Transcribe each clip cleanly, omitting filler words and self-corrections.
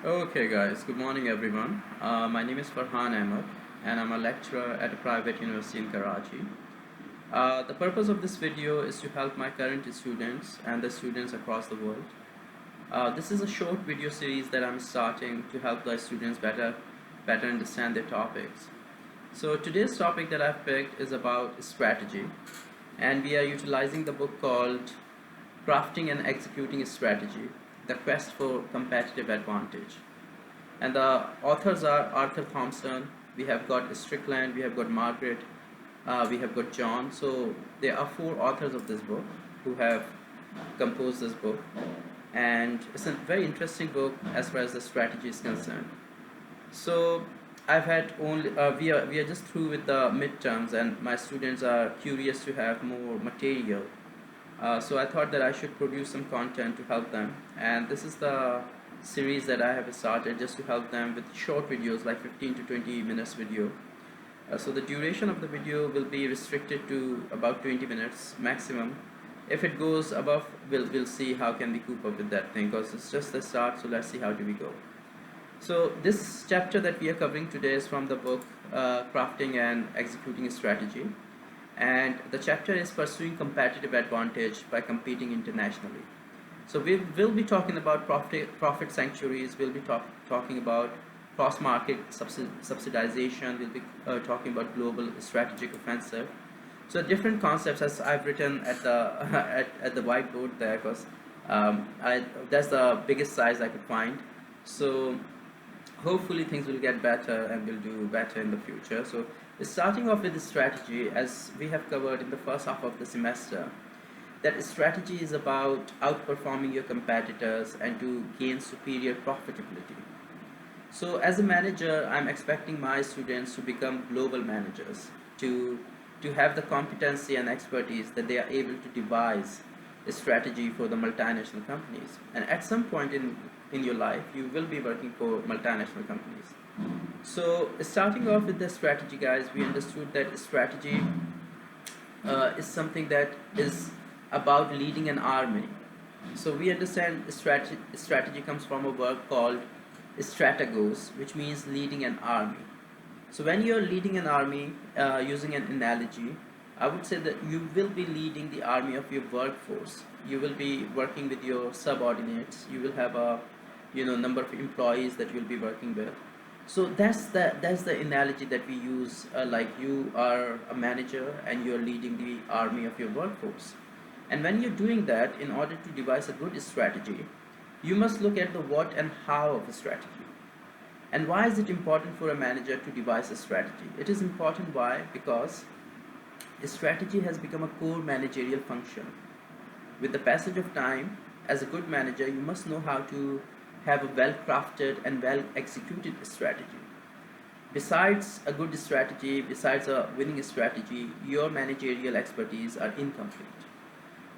Okay, guys, good morning, everyone. My name is Farhan Ahmed, and I'm a lecturer at a private university in Karachi. The purpose of this video is to help my current students and the students across the world. This is a short video series that I'm starting to help the students better understand their topics. So today's topic that I've picked is about strategy, and we are utilizing the book called Crafting and Executing a Strategy: The Quest for Competitive Advantage. And the authors are Arthur Thompson, we have got Strickland, we have got Margaret, we have got John. So there are four authors of this book who have composed this book, and it's a very interesting book as far as the strategy is concerned. So I've had only we are just through with the midterms, and my students are curious to have more material. So I thought that I should produce some content to help them, and this is the series that I have started just to help them with short videos like 15 to 20 minutes video. So the duration of the video will be restricted to about 20 minutes maximum. If it goes above, we'll see how can we cope up with that thing, because it's just the start, so let's see how do we go. So this chapter that we are covering today is from the book Crafting and Executing a Strategy, and the chapter is Pursuing Competitive Advantage by Competing Internationally. So we will be talking about profit sanctuaries, we'll be talking about cross-market subsidization, we'll be talking about global strategic offensive. So different concepts, as I've written at the at the whiteboard there, because that's the biggest size I could find. So hopefully things will get better and we'll do better in the future. So starting off with the strategy, as we have covered in the first half of the semester, that strategy is about outperforming your competitors and to gain superior profitability. So as a manager, I'm expecting my students to become global managers, to have the competency and expertise that they are able to devise a strategy for the multinational companies. And at some point in your life, you will be working for multinational companies. So starting off with the strategy, guys, we understood that strategy is something that is about leading an army. So we understand strategy comes from a word called strategos, which means leading an army. So when you're leading an army, using an analogy, I would say that you will be leading the army of your workforce. You will be working with your subordinates. You will have a number of employees that you'll be working with. So that's the analogy that we use. Like you are a manager and you're leading the army of your workforce. And when you're doing that, in order to devise a good strategy, you must look at the what and how of a strategy. And why is it important for a manager to devise a strategy? It is important. Why? Because a strategy has become a core managerial function. With the passage of time, as a good manager, you must know how to have a well-crafted and well-executed strategy. Besides a good strategy, besides a winning strategy, your managerial expertise are incomplete.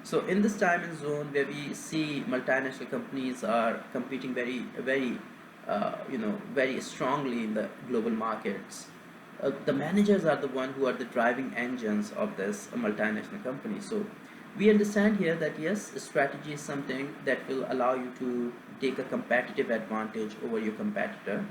So in this time and zone where we see multinational companies are competing very strongly in the global markets, the managers are the one who are the driving engines of this multinational company. So we understand here that yes, strategy is something that will allow you to take a competitive advantage over your competitor,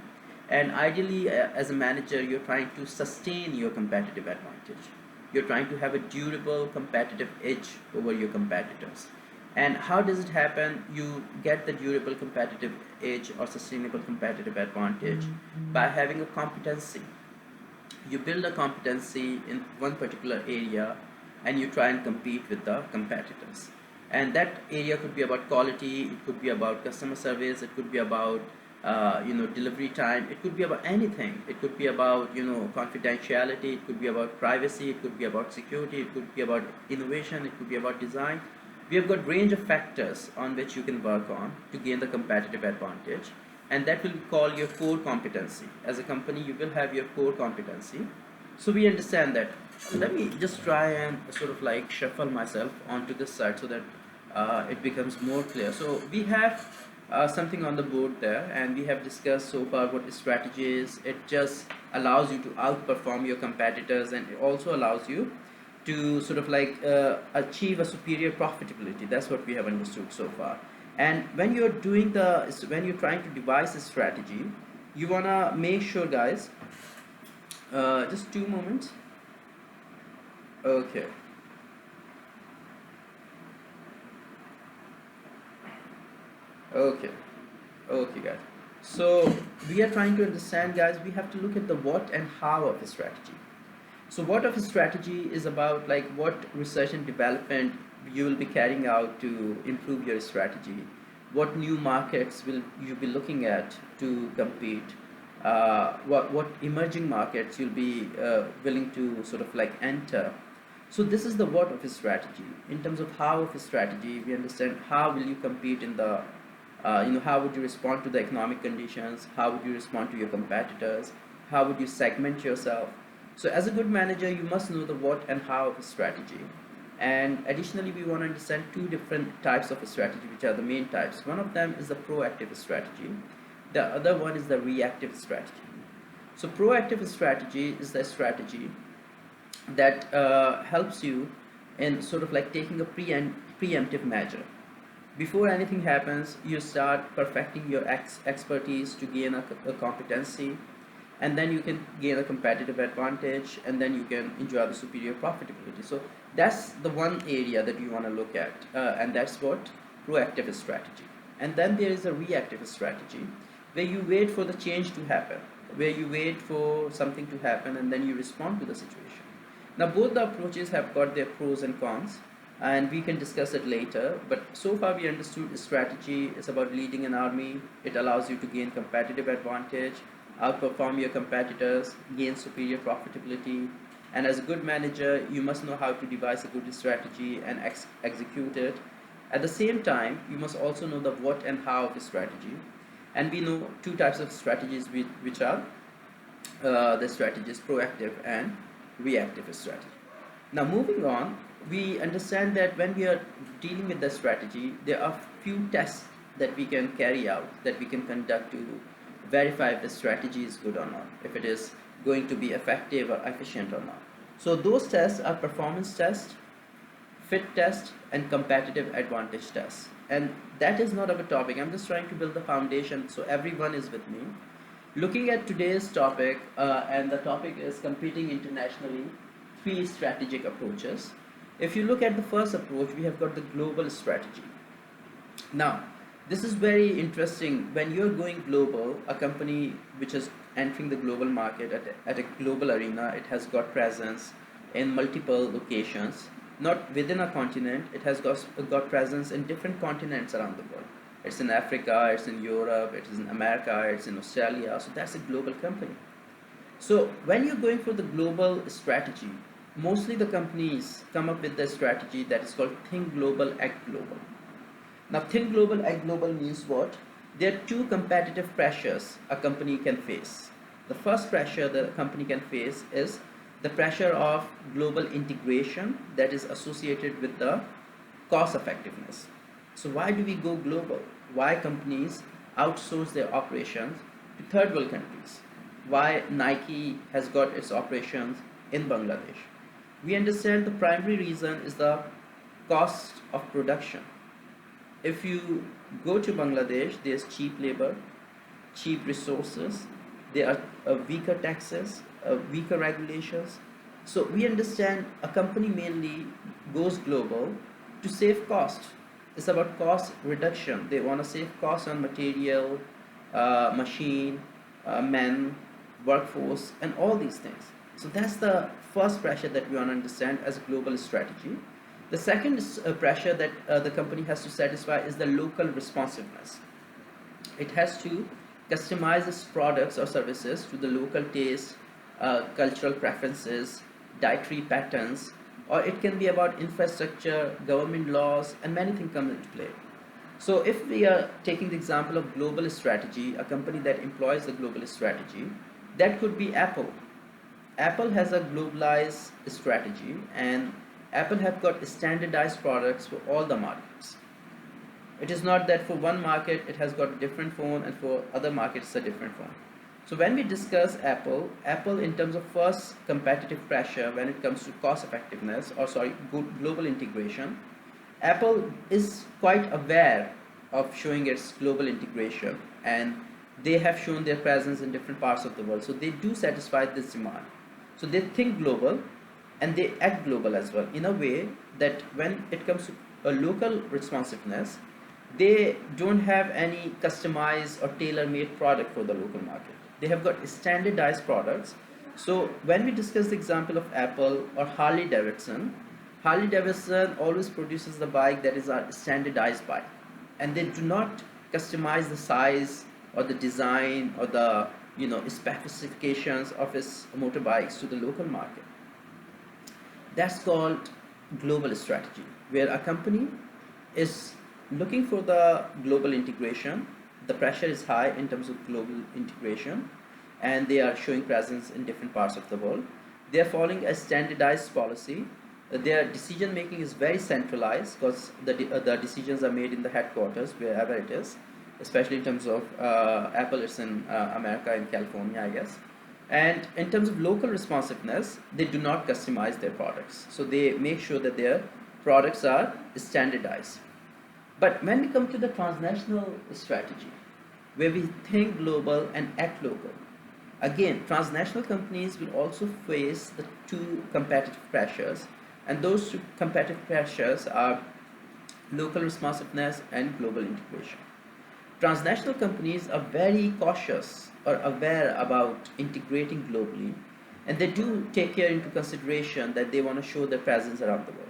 and ideally as a manager you're trying to sustain your competitive advantage. You're trying to have a durable competitive edge over your competitors. And how does it happen? You get the durable competitive edge or sustainable competitive advantage by having a competency. You build a competency in one particular area and you try and compete with the competitors. And that area could be about quality, it could be about customer service, it could be about delivery time, it could be about anything. It could be about confidentiality, it could be about privacy, it could be about security, it could be about innovation, it could be about design. We have got range of factors on which you can work on to gain the competitive advantage, and that will be called your core competency. As a company, you will have your core competency. So we understand that. Let me just try and sort of like shuffle myself onto this side so that it becomes more clear. So we have something on the board there, and we have discussed so far what strategy is. It just allows you to outperform your competitors, and it also allows you to sort of like achieve a superior profitability. That's what we have understood so far. And when you're doing when you're trying to devise a strategy, you wanna make sure, guys, just 2 moments. Okay. Okay. Okay, guys. So we are trying to understand, guys, we have to look at the what and how of a strategy. So what of a strategy is about, like, what research and development you will be carrying out to improve your strategy. What new markets will you be looking at to compete? What emerging markets you'll be willing to sort of like enter. So this is the what of a strategy. In terms of how of a strategy, we understand how will you compete in the how would you respond to the economic conditions, how would you respond to your competitors, how would you segment yourself. So as a good manager, you must know the what and how of a strategy. And additionally, we want to understand two different types of a strategy, which are the main types. One of them is the proactive strategy, the other one is the reactive strategy. So proactive strategy is the strategy that helps you in sort of like taking a preemptive measure. Before anything happens, you start perfecting your expertise to gain a competency, and then you can gain a competitive advantage, and then you can enjoy the superior profitability. So that's the one area that you want to look at, and that's what proactive strategy. And then there is a reactive strategy, where you wait for the change to happen, where you wait for something to happen and then you respond to the situation. Now both the approaches have got their pros and cons, and we can discuss it later, but so far we understood strategy is about leading an army. It allows you to gain competitive advantage, outperform your competitors, gain superior profitability, and as a good manager you must know how to devise a good strategy and execute it. At the same time, you must also know the what and how of a strategy, and we know two types of strategies, which are the strategies proactive and reactive strategy. Now moving on, we understand that when we are dealing with the strategy, there are few tests that we can carry out, that we can conduct to verify if the strategy is good or not, if it is going to be effective or efficient or not. So those tests are performance test, fit test, and competitive advantage test. And that is not our topic. I'm just trying to build the foundation so everyone is with me. Looking at today's topic, and the topic is competing internationally, 3 strategic approaches. If you look at the first approach, we have got the global strategy. Now, this is very interesting. When you're going global, a company which is entering the global market at a global arena, it has got presence in multiple locations, not within a continent. It has got presence in different continents around the world. It's in Africa, it's in Europe, it's in America, it's in Australia. So that's a global company. So when you're going for the global strategy, mostly the companies come up with the strategy that is called think global, act global. Now think global, act global means what? There are 2 competitive pressures a company can face. The first pressure the company can face is the pressure of global integration that is associated with the cost effectiveness. So why do we go global? Why companies outsource their operations to third world countries? Why Nike has got its operations in Bangladesh? We understand the primary reason is the cost of production. If you go to Bangladesh, there's cheap labor, cheap resources, there are weaker taxes, weaker regulations. So we understand a company mainly goes global to save cost. It's about cost reduction. They want to save costs on material, machine, men, workforce, and all these things. So that's the first pressure that we want to understand as a global strategy. The second pressure that the company has to satisfy is the local responsiveness. It has to customize its products or services to the local taste, cultural preferences, dietary patterns, or it can be about infrastructure, government laws, and many things come into play. So if we are taking the example of global strategy, a company that employs a global strategy, that could be Apple. Apple has a globalized strategy, and Apple have got standardized products for all the markets. It is not that for one market it has got a different phone and for other markets a different phone. So when we discuss Apple in terms of first competitive pressure when it comes to cost effectiveness, or sorry, global integration, Apple is quite aware of showing its global integration, and they have shown their presence in different parts of the world. So they do satisfy this demand. So they think global and they act global as well, in a way that when it comes to a local responsiveness, they don't have any customized or tailor-made product for the local market. They have got standardized products. So when we discuss the example of Apple or Harley Davidson always produces the bike that is a standardized bike, and they do not customize the size or the design or the specifications of its motorbikes to the local market. That's called global strategy, where a company is looking for the global integration. The pressure is high in terms of global integration, and they are showing presence in different parts of the world. They are following a standardized policy. Their decision making is very centralized because the decisions are made in the headquarters, wherever it is, especially in terms of Apple, it's in America, in California, I guess. And in terms of local responsiveness, they do not customize their products. So they make sure that their products are standardized. But when we come to the transnational strategy, where we think global and act local, again, transnational companies will also face the two competitive pressures, and those two competitive pressures are local responsiveness and global integration. Transnational companies are very cautious or aware about integrating globally, and they do take care into consideration that they want to show their presence around the world.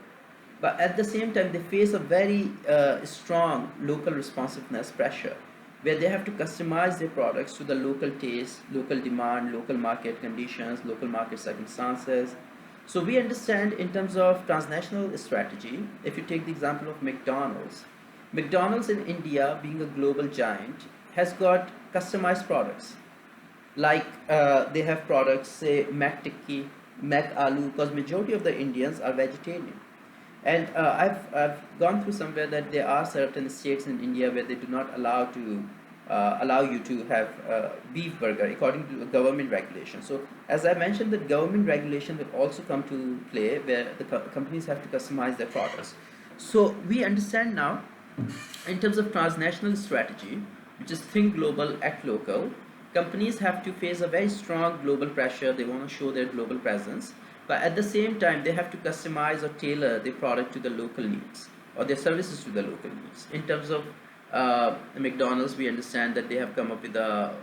But at the same time, they face a very strong local responsiveness pressure, where they have to customize their products to the local taste, local demand, local market conditions, local market circumstances. So we understand in terms of transnational strategy, if you take the example of McDonald's in India, being a global giant, has got customized products. Like they have products, say Mac Tikki, Mac Aloo, because majority of the Indians are vegetarian. And I've gone through somewhere that there are certain states in India where they do not allow you to have beef burger according to government regulation. So as I mentioned, the government regulation will also come to play, where the companies have to customize their products. So we understand now, in terms of transnational strategy, which is think global, act local, companies have to face a very strong global pressure. They want to show their global presence, but at the same time, they have to customize or tailor their product to the local needs, or their services to the local needs. In terms of McDonald's, we understand that they have come up with a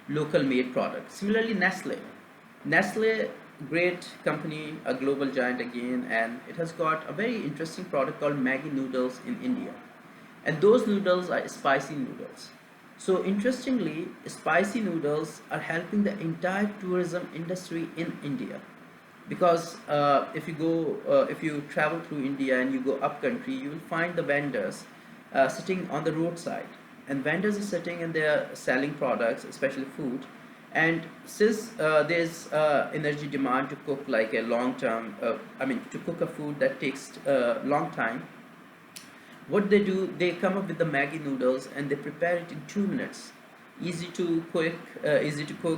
local made product. Similarly, Nestle, great company, a global giant again, and it has got a very interesting product called Maggi noodles in India, and those noodles are spicy noodles. So interestingly, spicy noodles are helping the entire tourism industry in India, because if you travel through India and you go up country, you will find the vendors sitting on the roadside, and vendors are sitting and they are selling products, especially food. And since there's energy demand to cook like a long term, to cook a food that takes long time, what they do, they come up with the Maggi noodles and they prepare it in 2 minutes. Easy to cook,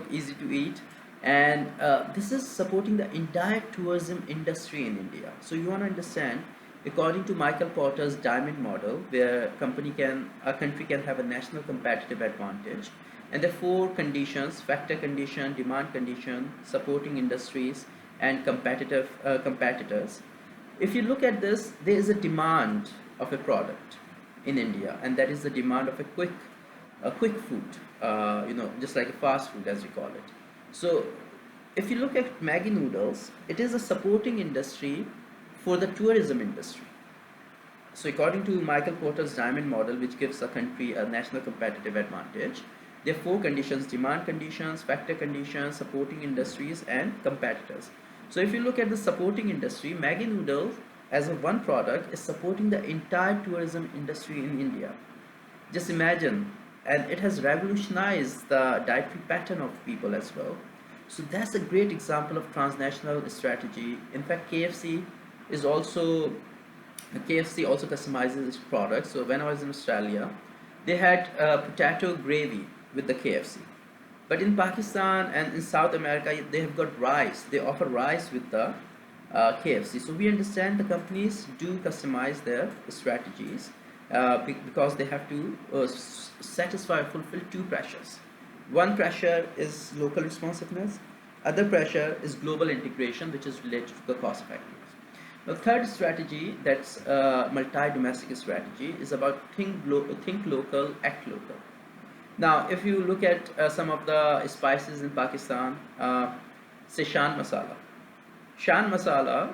easy to eat, and this is supporting the entire tourism industry in India. So you want to understand, according to Michael Porter's diamond model, where a country can have a national competitive advantage, and there are 4 conditions: factor condition, demand condition, supporting industries, and competitors. If you look at this, there is a demand of a product in India, and that is the demand of a quick food, just like a fast food as we call it. So if you look at Maggi noodles, it is a supporting industry for the tourism industry. So according to Michael Porter's diamond model, which gives a country a national competitive advantage, there are 4 conditions: demand conditions, factor conditions, supporting industries, and competitors. So if you look at the supporting industry, Maggi noodles as a one product is supporting the entire tourism industry in India. Just imagine, and it has revolutionized the dietary pattern of people as well. So that's a great example of transnational strategy. In fact, KFC also customizes its products. So when I was in Australia, they had potato gravy with the KFC. But in Pakistan and in South America, they have got rice. They offer rice with the KFC. So we understand the companies do customize their strategies, because they have to satisfy or fulfill two pressures. One pressure is local responsiveness, other pressure is global integration, which is related to the cost effectiveness. The third strategy, that's multi-domestic strategy, is about think local, act local. Now, if you look at some of the spices in Pakistan, say Shan masala. Shan masala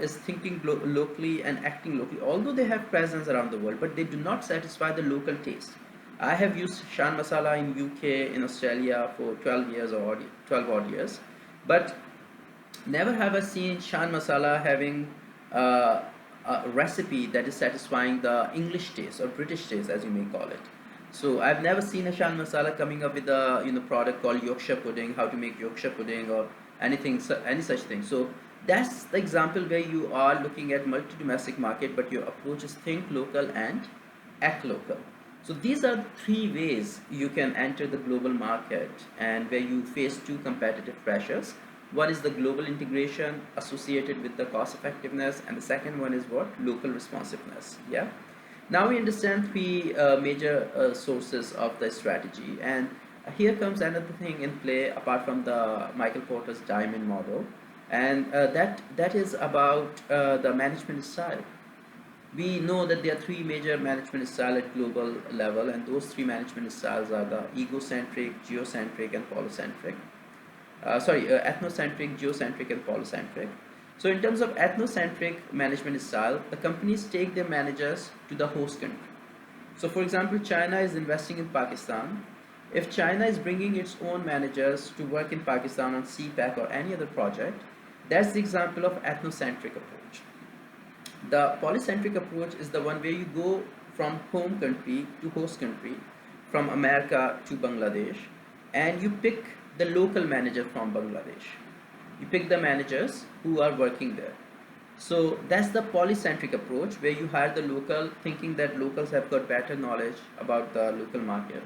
is thinking locally and acting locally, although they have presence around the world, but they do not satisfy the local taste. I have used Shan masala in UK, in Australia for 12 years or 12 odd years, but never have I seen Shan masala having a recipe that is satisfying the English taste or British taste, as you may call it. So I've never seen a Shan masala coming up with a product called Yorkshire pudding, how to make Yorkshire pudding or anything, any such thing. So that's the example where you are looking at multi-domestic market, but your approach is think local and act local. So these are the three ways you can enter the global market, and where you face two competitive pressures. One is the global integration associated with the cost effectiveness, and the second one is what? Local responsiveness. Yeah. Now we understand three major sources of the strategy, and here comes another thing in play apart from the Michael Porter's diamond model, and that is about the management style. We know that there are three major management styles at global level, and those three management styles are the egocentric, geocentric, and polycentric. Ethnocentric, geocentric, and polycentric. So in terms of ethnocentric management style, the companies take their managers to the host country. So for example, China is investing in Pakistan. If China is bringing its own managers to work in Pakistan on CPAC or any other project, that's the example of ethnocentric approach. The polycentric approach is the one where you go from home country to host country, from America to Bangladesh, and you pick the local manager from Bangladesh. You pick the managers who are working there. So that's the polycentric approach, where you hire the local, thinking that locals have got better knowledge about the local market.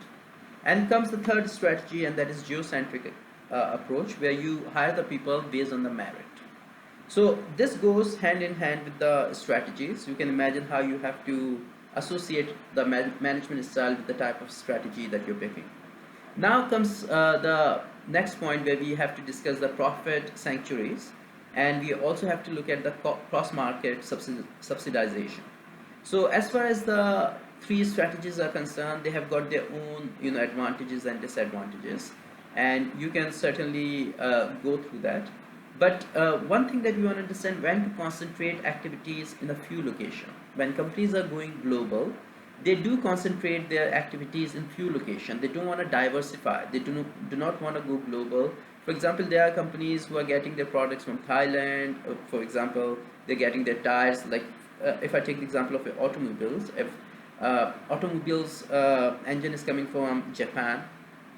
And comes the third strategy, and that is geocentric approach, where you hire the people based on the merit. So this goes hand in hand with the strategies. You can imagine how you have to associate the management style with the type of strategy that you're picking. Now comes the next point, where we have to discuss the profit sanctuaries, and we also have to look at the cross-market subsidization. So as far as the three strategies are concerned, they have got their own advantages and disadvantages, and you can certainly go through that. But one thing that we want to understand, when to concentrate activities in a few locations. When companies are going global, they do concentrate their activities in few locations. They don't want to diversify. They do not want to go global. For example, there are companies who are getting their products from Thailand. For example, they're getting their tires. Like if I take the example of automobiles, if automobiles engine is coming from Japan,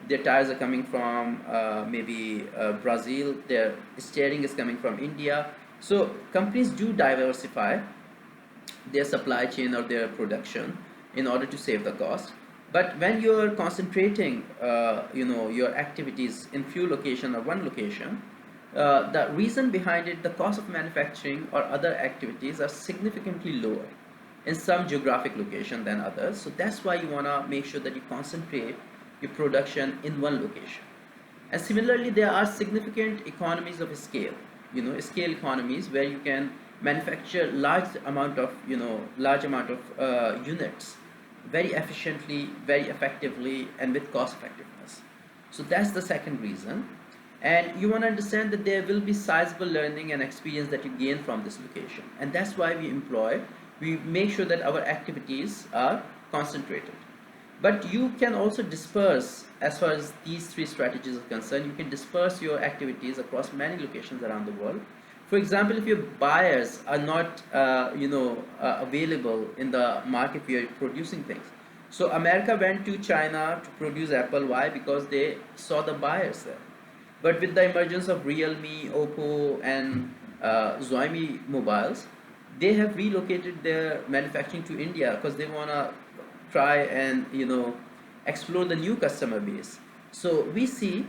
their tires are coming from maybe Brazil, their steering is coming from India. So companies do diversify their supply chain or their production in order to save the cost. But when you're concentrating your activities in few location or one location, the reason behind it, the cost of manufacturing or other activities are significantly lower in some geographic location than others. So that's why you want to make sure that you concentrate your production in one location. And similarly, there are significant economies of scale, scale economies, where you can manufacture large amount of units very efficiently, very effectively, and with cost effectiveness. So that's the second reason. And you want to understand that there will be sizable learning and experience that you gain from this location, and that's why we make sure that our activities are concentrated. But you can also disperse, as far as these three strategies are concerned, you can disperse your activities across many locations around the world. For example, if your buyers are not available in the market where you're producing things. So America went to China to produce Apple. Why? Because they saw the buyers there. But with the emergence of Realme, Oppo, and Xiaomi mobiles, they have relocated their manufacturing to India because they want to try and explore the new customer base. So we see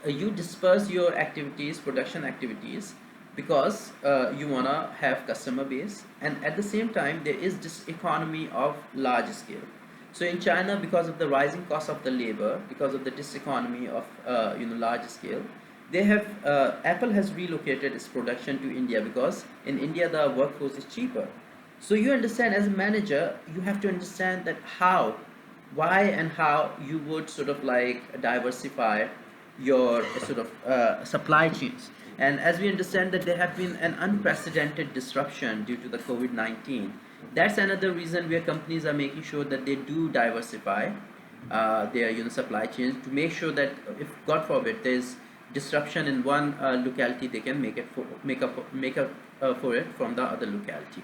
you disperse your activities, production activities, because you want to have customer base, and at the same time there is this economy of large scale. So in China, because of the rising cost of the labor, because of the diseconomy of large scale, they have Apple has relocated its production to India, because in India the workforce is cheaper. So you understand, as a manager you have to understand that how, why and how you would sort of like diversify your sort of supply chains. And as we understand that there have been an unprecedented disruption due to the COVID-19, that's another reason where companies are making sure that they do diversify their supply chains, to make sure that if God forbid there's disruption in one locality, they can make up for it from the other locality.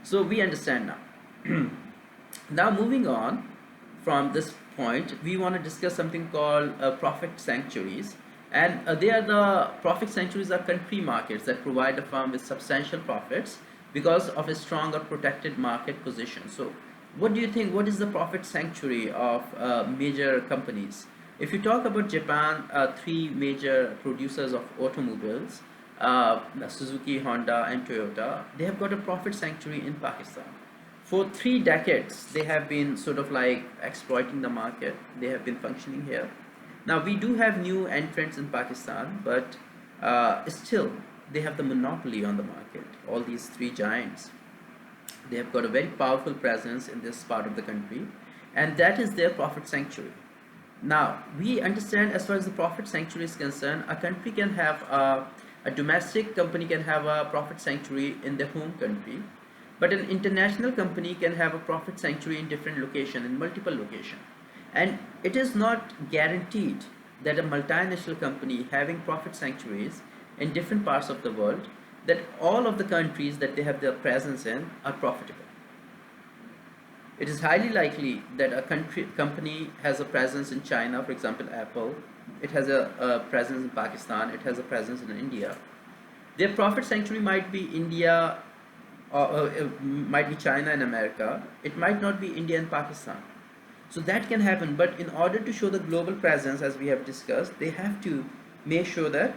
So we understand now. Now moving on from this point, we want to discuss something called profit sanctuaries. And they are the profit sanctuaries are country markets that provide a firm with substantial profits because of a strong or protected market position. So what do you think, what is the profit sanctuary of major companies? If you talk about Japan, three major producers of automobiles, Suzuki, Honda and Toyota, they have got a profit sanctuary in Pakistan. For 3 decades they have been sort of like exploiting the market. They have been functioning here. Now we do have new entrants in Pakistan, but still they have the monopoly on the market. All these three giants, they have got a very powerful presence in this part of the country, and that is their profit sanctuary. Now we understand, as far as the profit sanctuary is concerned, a country can have a domestic company can have a profit sanctuary in their home country, but an international company can have a profit sanctuary in different location, in multiple location. And it is not guaranteed that a multinational company having profit sanctuaries in different parts of the world, that all of the countries that they have their presence in are profitable. It is highly likely that a company has a presence in China, for example Apple. It has a presence in Pakistan, it has a presence in India. Their profit sanctuary might be India, or it might be China and America. It might not be India and Pakistan. So that can happen, but in order to show the global presence, as we have discussed, they have to make sure that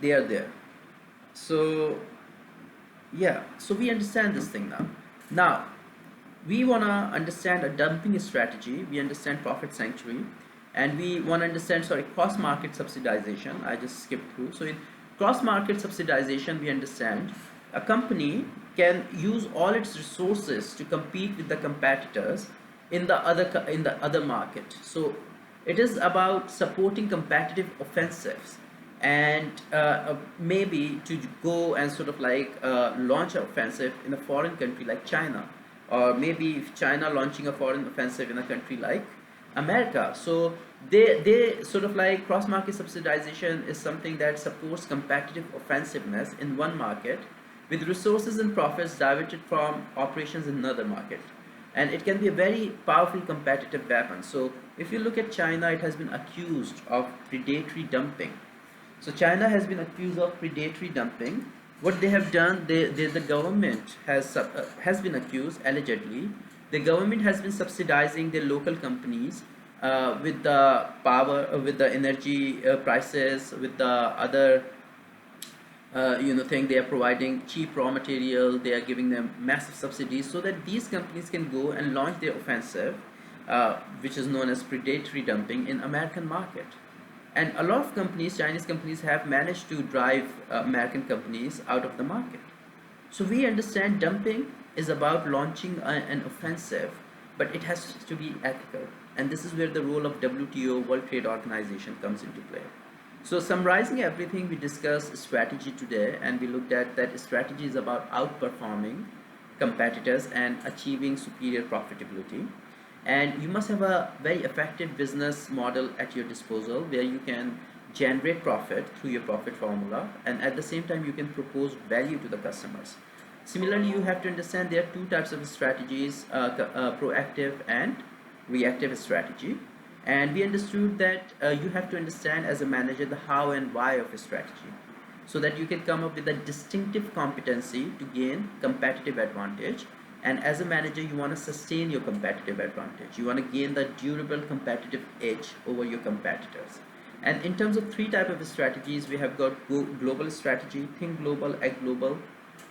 they are there. So yeah, so we understand this thing now. Now we want to understand a dumping strategy, we understand profit sanctuary, and we want to understand, sorry, cross market subsidization. I just skipped through. So in cross market subsidization, we understand a company can use all its resources to compete with the competitors in the other market. So it is about supporting competitive offensives, and maybe to go and sort of like launch an offensive in a foreign country like China, or maybe if China launching a foreign offensive in a country like America. So they sort of like, cross market subsidization is something that supports competitive offensiveness in one market with resources and profits diverted from operations in another market. And it can be a very powerful competitive weapon. So if you look at China, it has been accused of predatory dumping. So China has been accused of predatory dumping. What they have done, the government has been accused, allegedly, the government has been subsidizing their local companies with the power, with the energy prices, with the other thing. They are providing cheap raw material, they are giving them massive subsidies, so that these companies can go and launch their offensive, which is known as predatory dumping, in American market. And a lot of companies, Chinese companies, have managed to drive American companies out of the market. So we understand dumping is about launching an offensive, but it has to be ethical, and this is where the role of WTO, World Trade Organization, comes into play. So summarizing everything, we discussed strategy today, and we looked at that strategy is about outperforming competitors and achieving superior profitability. And you must have a very effective business model at your disposal, where you can generate profit through your profit formula, and at the same time you can propose value to the customers. Similarly, you have to understand there are two types of strategies, proactive and reactive strategy. And we understood that you have to understand, as a manager, the how and why of a strategy, so that you can come up with a distinctive competency to gain competitive advantage. And as a manager, you want to sustain your competitive advantage, you want to gain the durable competitive edge over your competitors. And in terms of three type of strategies, we have got global strategy, think global, act global.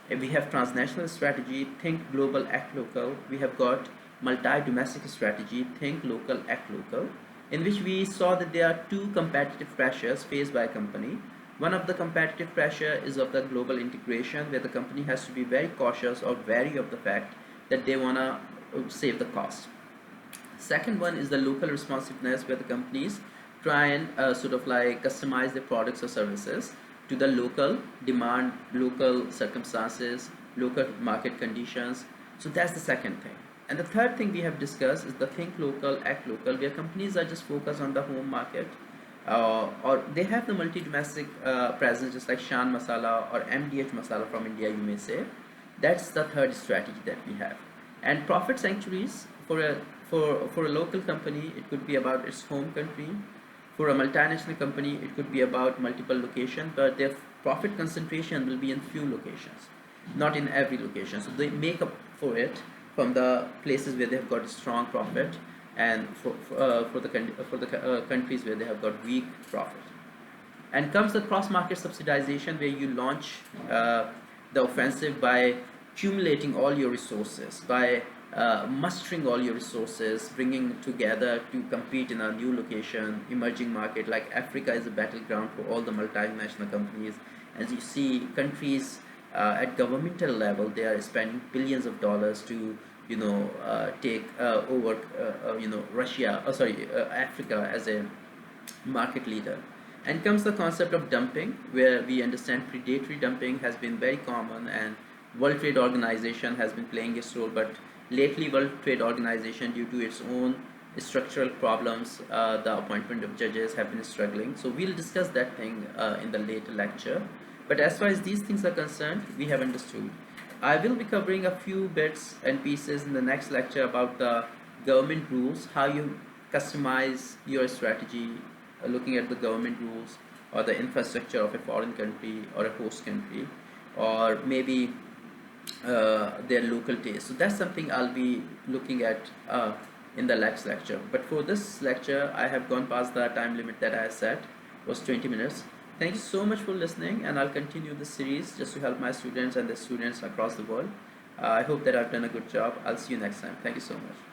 And we have transnational strategy, think global, act local. We have got multi-domestic strategy, think local, act local, in which we saw that there are two competitive pressures faced by a company. One of the competitive pressure is of the global integration, where the company has to be very cautious or wary of the fact that they want to save the cost. Second one is the local responsiveness, where the companies try and sort of like customize their products or services to the local demand, local circumstances, local market conditions. So that's the second thing. And the third thing we have discussed is the think local, act local, where companies are just focused on the home market, or they have the multi-domestic presence, just like Shan Masala or MDH Masala from India, you may say. That's the third strategy that we have. And profit sanctuaries, for a local company, it could be about its home country. For a multinational company, it could be about multiple locations, but their profit concentration will be in few locations, not in every location. So they make up for it from the places where they have got strong profit, and for the countries where they have got weak profit. And comes the cross-market subsidization, where you launch the offensive by accumulating all your resources, by mustering all your resources, bringing together to compete in a new location, emerging market. Like Africa is a battleground for all the multinational companies. As you see, countries at governmental level, they are spending billions of dollars to take over Russia, Africa as a market leader. And comes the concept of dumping, where we understand predatory dumping has been very common, and World Trade Organization has been playing its role, but lately World Trade Organization, due to its own structural problems, the appointment of judges have been struggling. So we'll discuss that thing in the later lecture. But as far as these things are concerned, we have understood. I will be covering a few bits and pieces in the next lecture about the government rules, how you customize your strategy looking at the government rules, or the infrastructure of a foreign country or a host country, or maybe their local taste. So that's something I'll be looking at in the next lecture. But for this lecture, I have gone past the time limit that I set, was 20 minutes. Thank you so much for listening, and I'll continue this series just to help my students and the students across the world. I hope that I've done a good job. I'll see you next time. Thank you so much.